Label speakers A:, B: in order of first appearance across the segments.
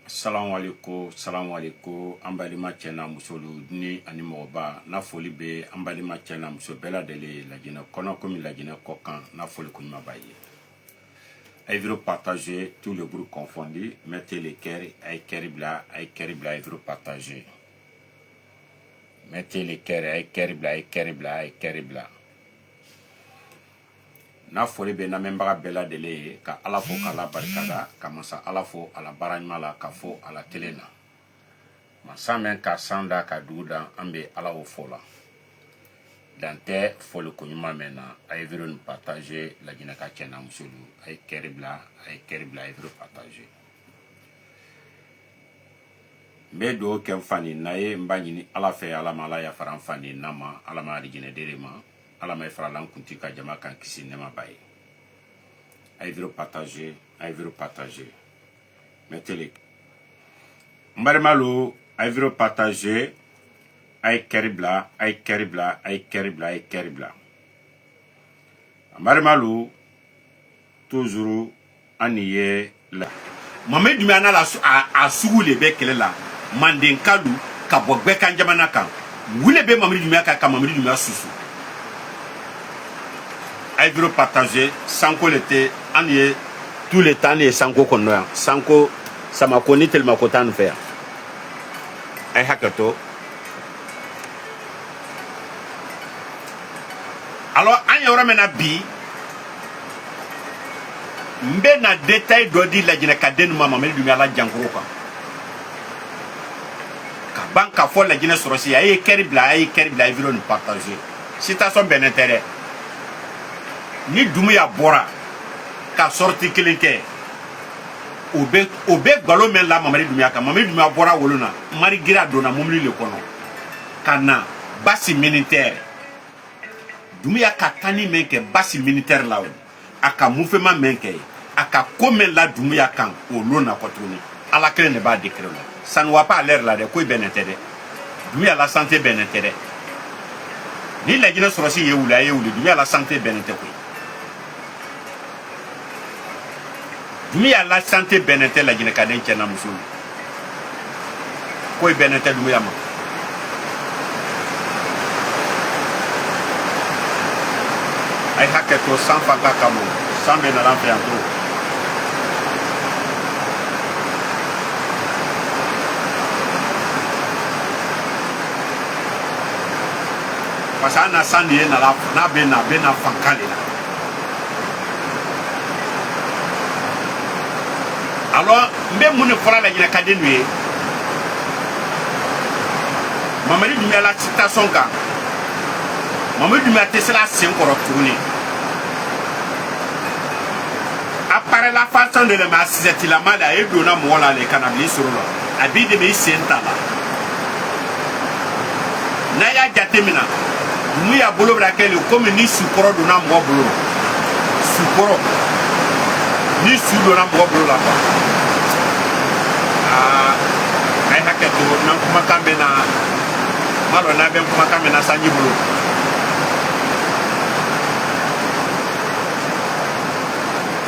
A: Salamu alaikum an balima cɛ n'a musolu ni ani mɔgɔba n'a foli bɛ an balima cɛ n'a muso bɛɛ lajɛlen Laginɛ kɔnɔ komi Laginɛ kɔkan n'a foli ko ɲuman b'a ye. Aïe partager tous les groupes confondus, mettez les cœurs, aïe bila, aïe veut partager. Mettez les cœurs, aïe bila. N'a foli bɛ na membaga bɛɛ lajɛlen ka Ala fo k'Ala barikada ka masa Ala fo a la baara ɲuman la ka fo a la tele na. Masa min ka san da ka dugu da an bɛ Ala o fo la. Dan tɛ foli ko ɲuman mɛn na a ye vidéo partager Laginɛ ka cɛ n'a musolu a ye cœur bila a ye vidéo partager. N bɛ dugawu kɛ n fa ni na ye n b'a ɲini Ala fɛ Ala ma Ala yafara n fa ni na ma Ala ma Laginɛ de ma. Ala ma farala n kunti ka jama kan kisi nɛma ba ye. A ye vidéo partager. Mettez-les. N balimalu a ye vidéo partager a ye cœur bila n balimalu toujours an ye la Mamadu Dumbuya n'a la a sugu le bɛ kɛlɛ la Mandenkalu ka bɔ bɛɛ kan jamana kan wule bɛ Mamadu Dumbuya kan ka Mamadu Dumbuya susu. A ye vidéo partager Sanko l'été an ye tout le temps ye Sanko kɔnɔ yan Sanko Samako ni Telimako t'an fɛ yan a ye hakɛ to. Alors an ye yɔrɔ min na bi n bɛ na détail dɔ di Laginɛ ka den ma Mamadu Dumbuya la jankoro kan ka ban ka fɔ Laginɛ sɔrɔsi a ye cœur bila a ye vidéo ni partager citation bɛnnen tɛ dɛ. Ni Dumbuya bɔra ka sorti kelen kɛ o bɛ balo min la Mamadu Dumbuya kan Mamadu Dumbuya bɔra wolo na Marigira donna mobili le kɔnɔ ka na base militaire Dumbuya ka tani min kɛ base militaire la o a ka mouvement min kɛ a ka ko min la Dumbuya kan o lon na kɔ tuguni Ala kelen de b'a décret la ça ne va pas à l'air la dɛ ko bɛnnen tɛ dɛ Dumbuya la santé bɛnnen tɛ dɛ ni Laginɛ sɔrɔsi ye wuli a ye wuli Dumbuya la santé bɛnnen tɛ koyi. Dumbuya la santé bɛnnen tɛ Laginɛ ka den cɛ n'a muso ko bɛnnen tɛ Dumbuya ma. A ye hakɛ to san fanga kama san bɛ nana an fɛ yan trop. Parce que an na san de ye n'a bɛ na fanga de la. Alors n bɛ mun de fɔra Laginɛ ka den ye Mamadu Dumbuya la citation kan Mamadu Dumbuya tɛ se la sen kɔrɔ tuguni. Après la façon de le mettre sisetilama la a ye donna mɔgɔ la le ka na bila i soro la a b'i dɛmɛ i sen ta la. N'a y'a jateminɛ Dumbuya bolo bɛ kɛ komi ni sukɔrɔ donna mɔgɔ bolo sukɔrɔ ni su donna mɔgɔ bolo la quoi. A ye hakɛ to n'an kumakan bɛ na n b'a dɔn n'an bɛ kumakan bɛ na sanji bolo.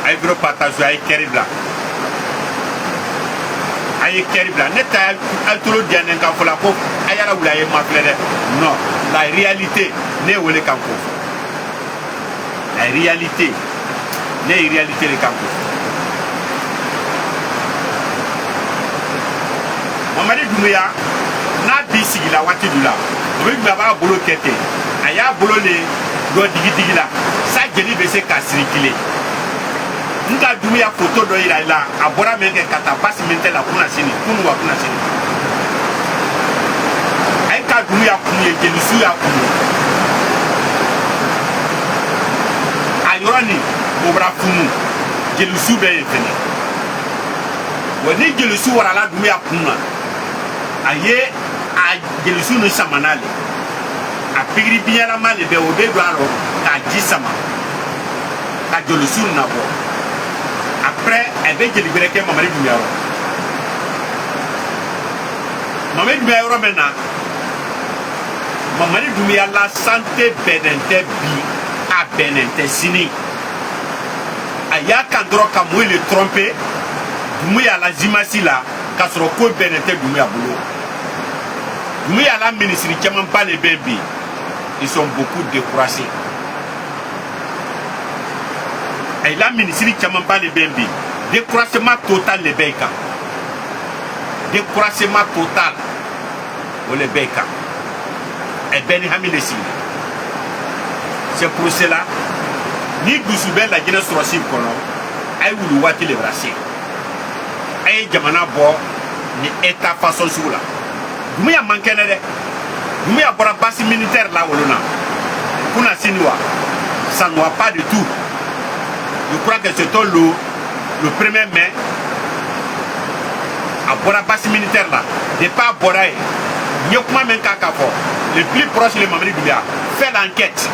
A: A ye vidéo partager a ye cœur bila ne tɛ a tolo diya ne kan fɔ la ko a yala wuli a ye ma filɛ dɛ non la réalité ne ye wele kan ko la réalité ne ye réalité de kan ko. Mamadu Dumbuya n'a bi sigi la waati dɔ la Mamadu Dumbuya b'a bolo kɛ ten a y'a bolo le dɔ digi la sa jeli bɛ se ka circuler n ka Dumbuya photo dɔ yira i la a bɔra min kɛ ka taa base militaire la kunna sini kunu wa kunna sini a ye ka Dumbuya kunu ye jelisu y'a kunu a yɔrɔ nin o bɔra funu jelisu bɛ yen fɛnɛ wa ni jelisu warala Dumbuya kun na a ye a jelisu ni sama n'ale a pikiri biɲɛlama de bɛ o bɛ don a rɔ k'a ji sama ka jelisu nabɔ après a bɛ jeli wɛrɛ kɛ Mamadu Dumbuya yɔrɔ Mamadu Dumbuya yɔrɔ min na Mamadu Dumbuya la santé bɛnnen tɛ bi a bɛnnen tɛ sini a y'a kan dɔrɔn ka moyi le tromper Dumbuya la zimasi la k'a sɔrɔ ko bɛnnen tɛ Doumbouya bolo. Doumbouya la ministre camanba de bɛ bi, ils sont beaucoup découragés. Et la ministre camanba de bɛ bi, découragement total de bɛ yi kan. Découragement total o le bɛ yi kan. Et bɛɛ ni hami de sigi. C'est pour cela, ni dusu bɛ lajinɛ sɔrɔsi kɔnɔ, a ye wuli waati le bara se. A ye jamana bɔ ni état façon sugu la. Doumbouya man kɛnɛ dɛ. Doumbouya bɔra base militaire la wolo na. Kuna sini wa, ça ne va pas du tout. Je crois que c'est le 1er mai. A bɔra base militaire la. Depuis a bɔra ye, n ye kuma min k'a kan fɔ, le plus proche de Mamadi Doumbouya, fait l'enquête.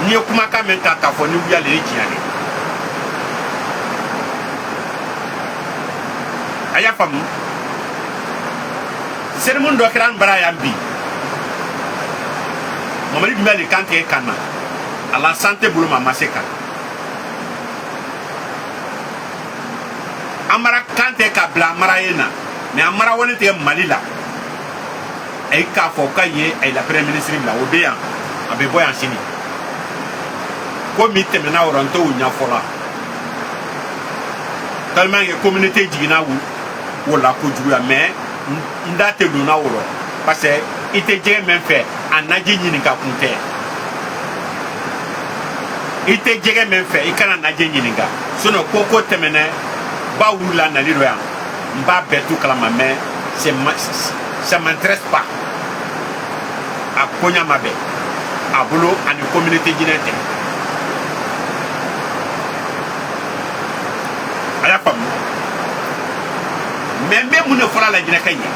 A: N ye kumakan min k'a kan fɔ ni Doumbouya le ye tiɲɛ de. A y'a faamu. Cérémonie dɔ kɛra an bara yan bi. Mamadi Doumbouya le kan tigɛ kan na. A la santé bolo ma ma se kan. An mara kan tɛ ka bila an mara ye na. Mais an mara wale tigɛ Mali la. A ye k'a fɔ k'a ye a ye la premier ministre bila. O bɛ yan. A bɛ bɔ yan sini. Ko min tɛmɛna o la n t'o ɲɛfɔ la. Tellement que communauté jiginna o la kojuguya mais n da tɛ donna o la parce que i tɛ jɛgɛ min fɛ a naji ɲininka kun tɛ. I tɛ jɛgɛ min fɛ i kana naji ɲininka sinon ko ko tɛmɛnɛ ba wulila nali dɔ yan n b'a bɛɛ tu kalama mais ça m'intéresse pas. A koɲa ma bɛn a bolo ani communauté jinɛ tɛ. A y'a faamu. Mais n bɛ mun de fɔra la jinɛka ɲɛ.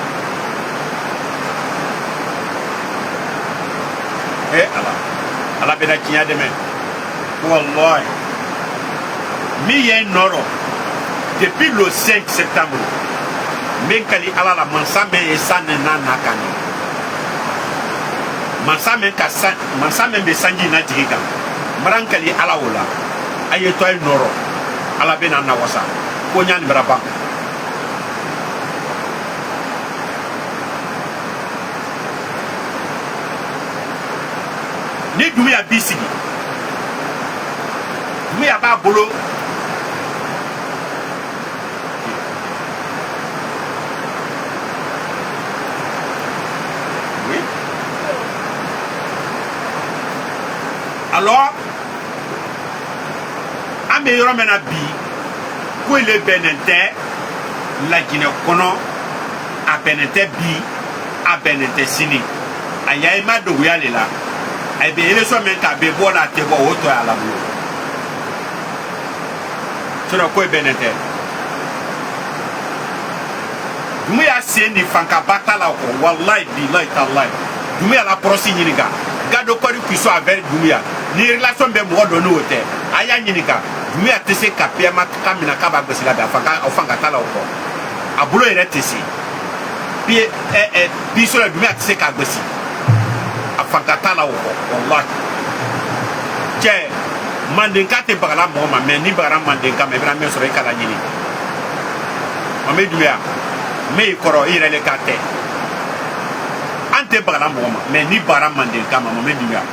A: Ala bɛna tiɲɛ dɛmɛ. Wallahi. Min ye n nɔrɔ depuis le 5 septembre. N bɛ n kali Ala la mansa min ye san ni n'a n'a kan ye. Mansa min bɛ sanji na jigi kan. N bara n kali Ala o la. A ye to a ye nɔrɔ. Ala bɛna na wasa. Ko ɲa nin bara ban. Ni Doumbouya b'i sigi. Doumbouya b'a bolo. Oui. Alors, an bɛ yɔrɔ min na bi, ko ile bɛnnen tɛ Laginɛ kɔnɔ, a bɛnnen tɛ bi, a bɛnnen tɛ sini. A y'a ma Doumbouya le la. A bɛ élection min k'a bɛ bɔ n'a tɛ bɔ o tɔ y'a la bolo. Sinon ko bɛnnen tɛ. Doumbouya sen ni fankaba t'a la kɔ wallahi billahi tallahi. Doumbouya la kɔrɔsi ɲininka. Garde corps qui sont avec Doumbouya. Ni relation bɛ mɔgɔ dɔ n'o tɛ. A y'a ɲininka. Doumbouya tɛ se ka PMA ka minɛ k'a b'a gosi la bi a fanga t'a la o kɔ. A bolo yɛrɛ tɛ se. Biso la Doumbouya tɛ se k'a gosi. A fanga t'a la o kɔ wallahi. Cɛ Mandenka tɛ bagala mɔgɔ ma mais ni bagara Mandenka ma i bɛna min sɔrɔ i kana ɲini. Mamadi Doumbouya min y'i kɔrɔ i yɛrɛ le ka tɛ. An tɛ bagala mɔgɔ ma mais ni bagara Mandenka ma Mamadi Doumbouya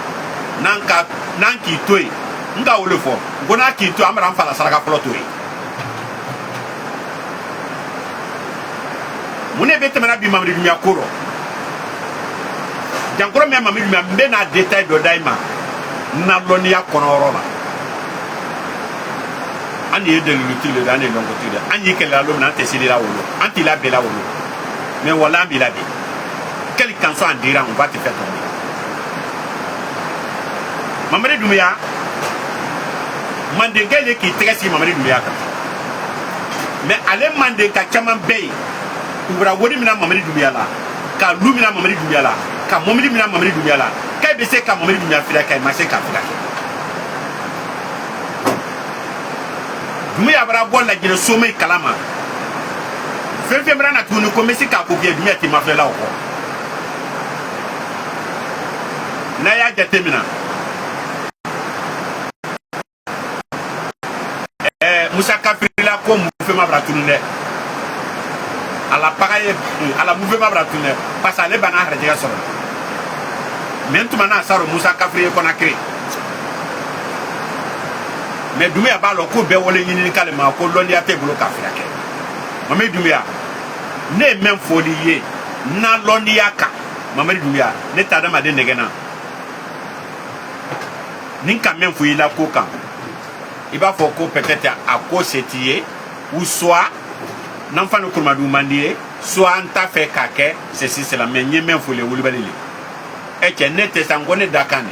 A: n'an k'i to yen n ka o de fɔ n ko n'a k'i to an bɛna an fa la saraka fɔlɔ to yen. Mun de bɛ tɛmɛna bi Mamadi Doumbouya ko rɔ. Jankɔrɔ min Mamadi Doumbouya n bɛ n'a détail dɔ d'a ma na lɔnniya kɔnɔyɔrɔ la. An ye daliluti le an ye lɔnkɔti le an y'i kɛlɛla don min an tɛ seli la wolo an t'i labɛn la wolo mais wala an b'i labɛn. Quelle canson en dira on va te faire tomber. Mamadi Doumbouya Mandenka ye k'i tɛgɛ sigi Mamadi Doumbouya kan mais ale Mandenka caman bɛ yen u bɔra wari min na Mamadi Doumbouya la ka lu min na Mamadi Doumbouya la ka mɔbili min na Mamadi Doumbouya la k'e bɛ se ka Mamadi Doumbouya filɛ ma se k'a filɛ. Doumbouya bara bɔ Laginɛ Somɛ kalama fɛn fɛn bɛra na tuguni ko n bɛ se k'a ko kɛ Doumbouya tɛ mafilɛla o kɔ. N'a y'a jateminɛ Musa Kafirila ko mun fɛn ma bara tunu dɛ à la pareille, à la mouvement bratune, parce à les banards de la sorte. Maintenant, ça Moussa Kafri qu'on a créé. Mais Doumbia a le coup de Béolé Yinikalema, pour l'on y a été bloqué à Fiaké. Mamé Doumbia, ne même folie, n'a l'oniaka, Mamé Doumbia, n'est pas de Negana. Ninka même fouille la coca. Il va faut peut-être à cause c'est ou soit n'enfant de Koumadou Mandier, soit en ta fait kake, c'est la même fouille ou le balili. Et que net est sangone dakane.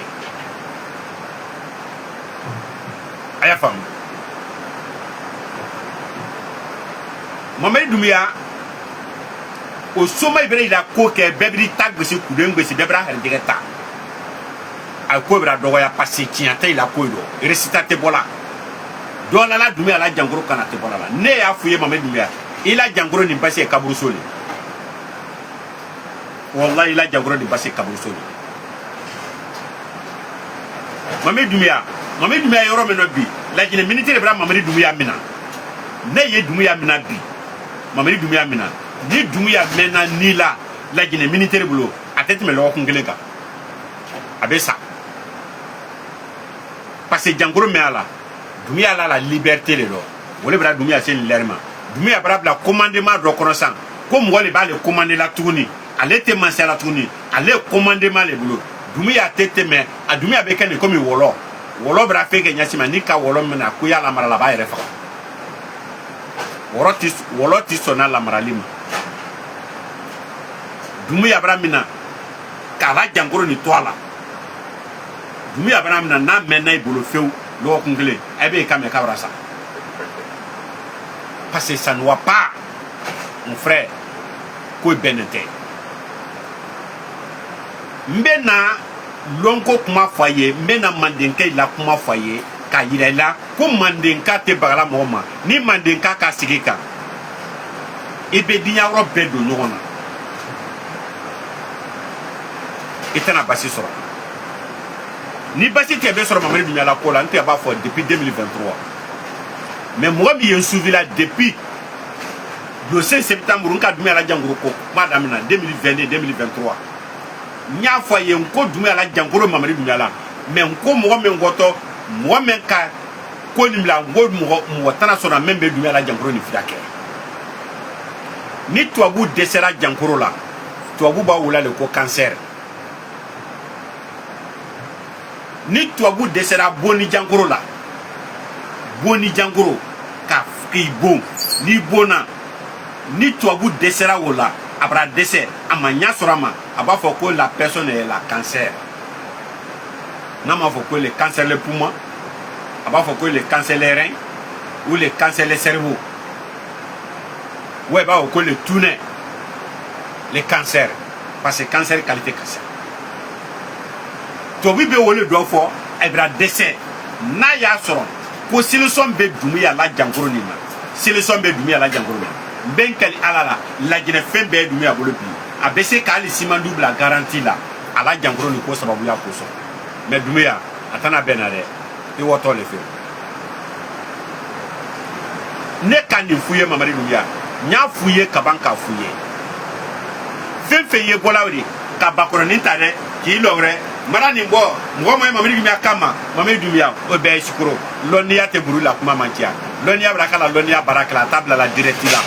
A: Aya femme. Mamé Doumbia, au sommet de la coque, bébé tag de ce coup d'un de ce bébé à l'égata. A cobra doya passé tianta la koido récita te bola do la Doumbia la jangoro kana te bola ne ya fuye Mamé Doumbia ila jangoro ni passé kaburu soli wallahi ila jangoro ni passé kaburu soli Mamé Doumbia yoro meno bi la jine militaire bra Mamé Doumbia mina ne ye Doumbia mina bi Mamé Doumbia mina ni Doumbia mena ni la jine militaire bulo atete me lo ko ngelenga abesa. Parce que Djangoro Meala, Doumbia a la liberté de l'eau. Vous voulez voir Doumbia c'est l'herma. Doumbia a le commandement de reconnaissance. Comme vous voulez le commander la tournée, allez te mancer la tournée, allez commandement les boulots. Doumbia a tête mais à Doumbia avec un comme Wolo. Wolo bra fait que Nyasima Nika Wolo mena Kouya la Maralaba et Refa. Wolo tissona la Maralima. Doumbia Bramina, Kala Djangoro ni toile. Doumbia Abraham n'a maintenant bolo feu l'eau congelée. Eh bien, comme ça. Parce que ça ne va pas, mon frère, que benete. Maintenant, l'onko kuma foyer, maintenant mandenka il a kuma foyer, car il est là, comme mandenka te bagala moma, ni mandenka ka sigeka. Et bien, il y a un peu de nous. Et tu n'as pas si sur. Ni basi qui est bien sur Mamé Doumbia la cola, on pas fort depuis 2023. Mais moi, je me souviens depuis le 5 septembre, on a Doumbia la Djangoro, madame, 2022-2023. N'y a foyer, on a Doumbia la Djangoro, Mamé Doumbia la. Mais on a moi-même, quand on a moi, sur la même Doumbia la Djangoro, ni Fiaké. Ni toi, vous décédez Djangoro là, toi, vous avez le cancer. Ni tuabu desera boni Djangoro la boni Djangoro ka ki bon ni bona ni tuabu desera wola abra dessert amanya sorama aba foko la personne est la cancer nama foko le cancer le poumon aba foko le cancer les reins ou le cancer le cerveau ouais ba foko le tourner les cancers parce que cancer qualité cancer. To bi be wole do fo ebra décès na ya soro ko solution be Doumbia la Djangoro ni ma solution be Doumbia la Djangoro ben kali alala la jine fe be Doumbia bolo bi abese ka ali siman double la garantie la ala Djangoro ni ko sababu ya ko so mais Doumbia atana benare e woto le fe ne kan ni fuye Mamé Doumbia nya fuye kabanka fuye fe ye bolawri ka bakoro ni tane ki logre mara ni bo ngo moy Mamé Doumbia kama Mamé Doumbia o be sikuro lonia te buru la kuma mantia lonia brakala lonia barakala table la directiva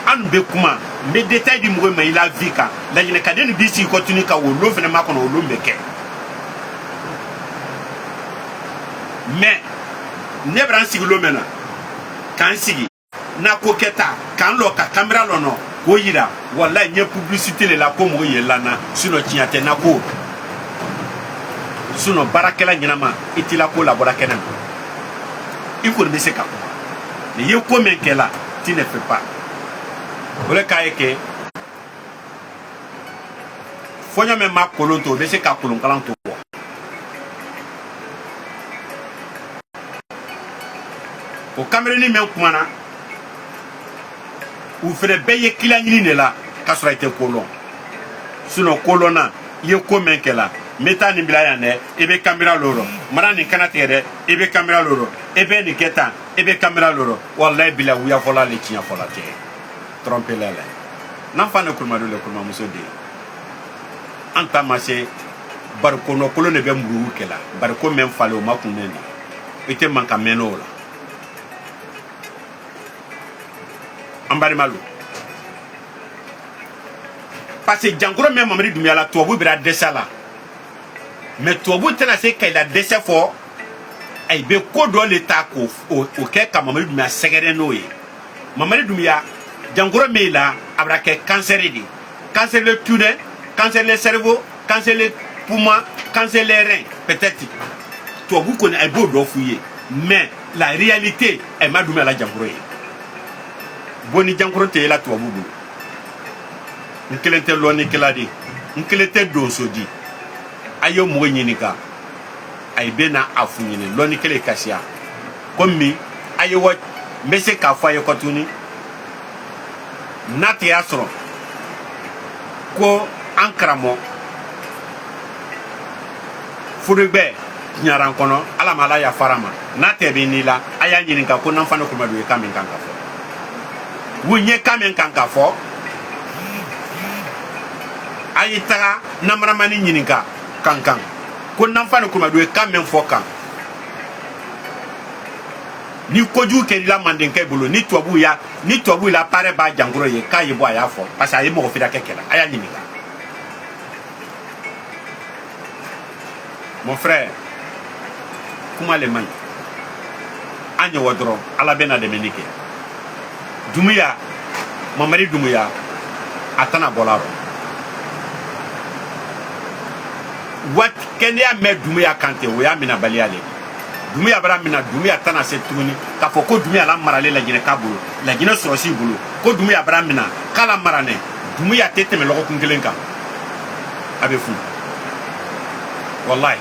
A: an be kuma me détail di mo me la vika la jine kadeni bisi continue ka wo lo fene makono lo mbeke mais ne bran siglo mena kan sigi na koketa kan lo ka camera lono ko yira wallahi nye publicité le la ko mo yelana sino tiate na ko sino barakela nyinama itila ko la borakena il faut me seka ne ye ko men kela ti ne fait pas ole kaeke fonya me ma kolonto be seka kolon kalanto o camera ni men kumana ou fere beye kilangini ne la kasura ite kolon sino kolona ye ko men kela meta ni bila ya ne ebe camera loro mara ni kana tere ebe camera loro ebe ni keta ebe caméra loro wallahi bila wuya fola le tinya fola te tromper la nan fa ne kurma do le kurma muso de anta mase barko no kolo ne be mburu kela barko men fale o makunne ni ite manka meno la ambari malu parce que jankoro même Mamadi Doumbouya la tobu bira dessa la mais tobu tena se kay la dessa fo ay be ko do l'état ko o ke ka Mamadi Doumbouya segere no ye Mamadi Doumbouya jankoro me la abra ke cancer di cancer le tunnel cancer le cerveau cancer le poumon cancer les reins peut-être tobu ko ay bo do fouiller mais la réalité est Mamadi Doumbouya la jankoro ye boni jankoro te la tobu bu nkelente loni keladi nkelete donso di ayo mo nyinika ay bena afu nyine loni kele kasia komi ayo wa mese ka fa yo kotuni nati asro ko ankramo furugbe nyaran kono ala mala ya farama nate be nila aya nyinika ko nan fano ko madu e kamen kanka fo wunye kamen kanka fo ayi taga namaramani nyininka kankan ko nanfa ne kuma do e kamen fo kan ni koju ke la mandenke bolo ni tobu la pare ba jangoro ye kayi bo aya fo parce ayi mo fi da kekela aya nyininka mon frère kuma le man anya wodro ala bena de menike Doumbouya Mamadi Doumbouya atana bolaro wat kenya me Doumbouya kante o ya mina baliale Doumbouya bara mina Doumbouya tana se tuni ka fo ko Doumbouya la marale la jine kabulu la jine sorosi bulu ko Doumbouya bara mina kala marane Doumbouya tete me logo kungelenka abe fu wallahi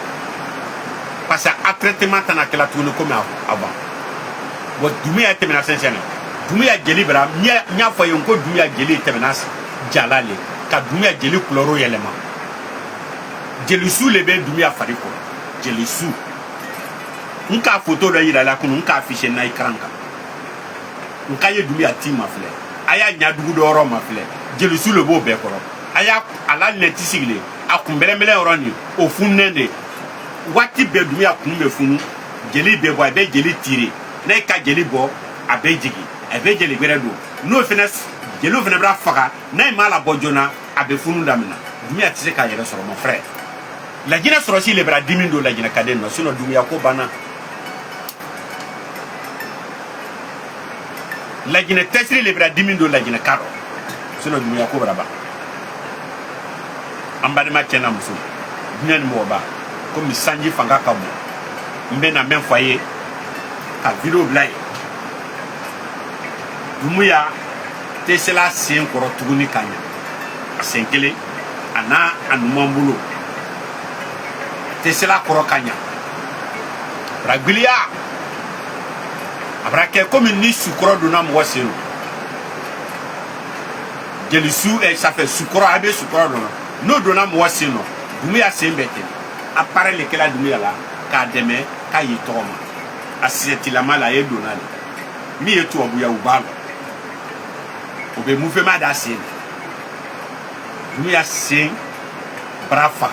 A: parce que traitement tana kala tuni comme avant wa Doumbouya tete na sensene Doumbouya jeli bara nya fo yon ko Doumbouya jeli tete na jalale ka Doumbouya jeli couleur yelema Jelisou le be Doumbouya fariko Jelisou nka photo do yira la kunu nka afficher na écran ka nka ye Doumbouya ti mafle aya nyadugu do ro mafle Jelisou le bo be koro aya ala neti sigle akumbelembele oroni ofunende wati be Doumbouya kunbe funu jeli be bo be jeli tire na ka jeli bo abe jigi abe jeli gberedo no fenes jeli fene bra faka na mala bojona abe funu damina Doumbouya tise ka yere soro mon frère la jina sorosi le bra 10 000 dollars jina kaden no sino Doumbouya ko bana la jina tesri le bra 10 000 dollars jina karo sino Doumbouya ko bra ba ambade ma kena muso dunya ni mo ba ko mi sanji fanga kabo mbe na men foyer ka video blay Doumbouya tesela sen koro tuguni kanya senkele ana anumambulo tesela koro kanya ragbilia abrake comme ni sukoro dona mo wasenu Jelisou et ça fait sukoro abe sukoro dona no dona mo wasenu Doumbouya sembete apparaît le kala Doumbouya la ka deme ka yitoma aseti la mala e dona mi etu obuya ubalo obe mouvement da sen Doumbouya sen brafa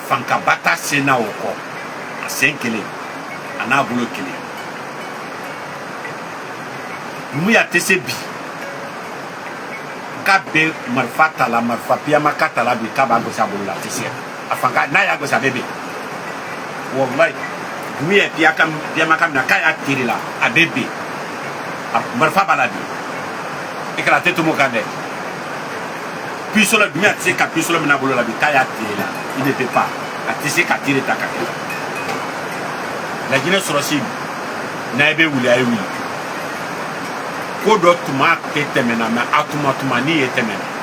A: fanka bata sena oko a senkele ana bolo kele Doumbouya tese bi ka be marfata la marfa piyama kata la bi ka ba go sabula tese afanga na ya go sabebe wallahi Doumbouya piyama kam na ka ya tiri la abebe marfa baladi ikra teto mo kande pisola Doumbouya tese ka pisola mina bolo la bi ka ya tiri la il ne peut pas attiser qu'à tirer ta carte. La Guinée sorosi n'aime wuli ayi wuli. Ko do tuma ke temena ma atuma ni ye temena.